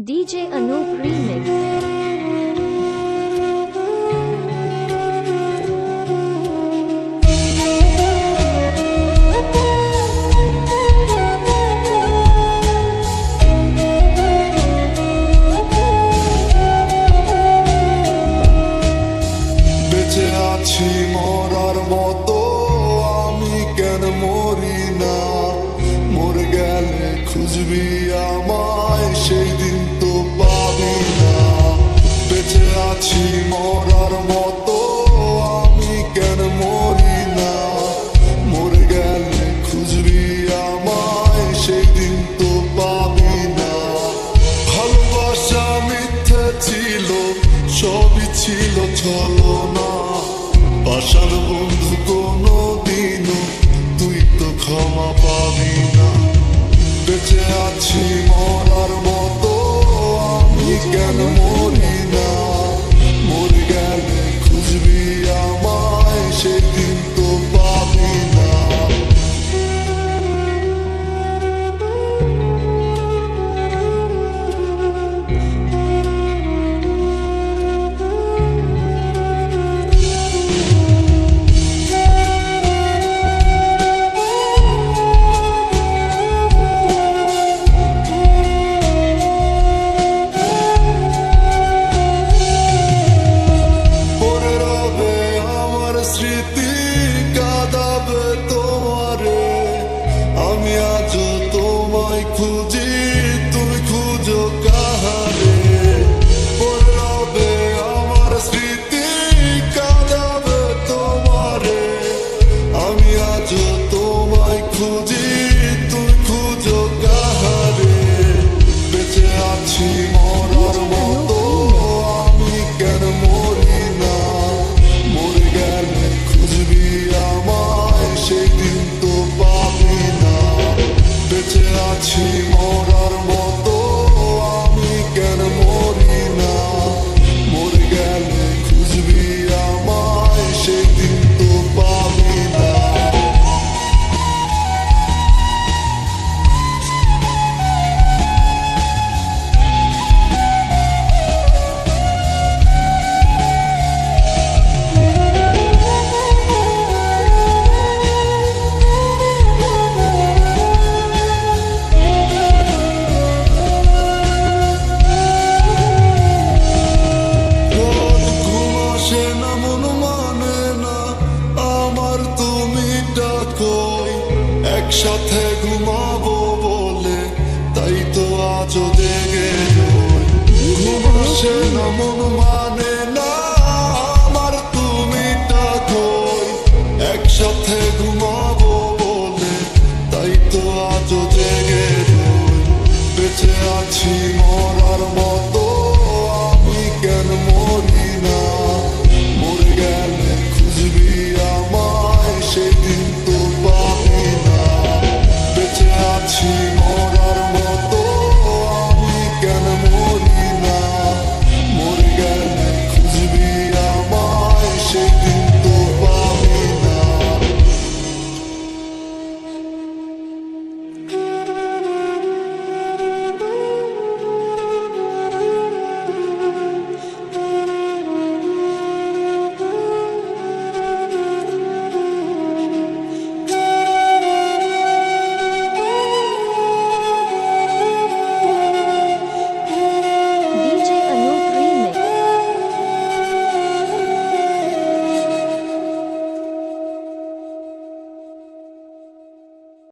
DJ Anup Remix. বেঁচে আছি মরার মতো আমি কেন মরি না, মরে গেলে খুঁজবি আমায় সেই দিন তো পাবি না। বেঁচে আছি মরার মতো আমি কেন মরি না, মরে গেলে খুঁজবি আমায় সেই দিন তো পাবি না। ভালোবাসা মিথ্যে ছিল, সবই ছিল ছলনা, পাষাণ বন্ধু কোনো দিনও তুই তো ক্ষমা পাবি না। বেঁচে আছি মরার মতো আমি কেন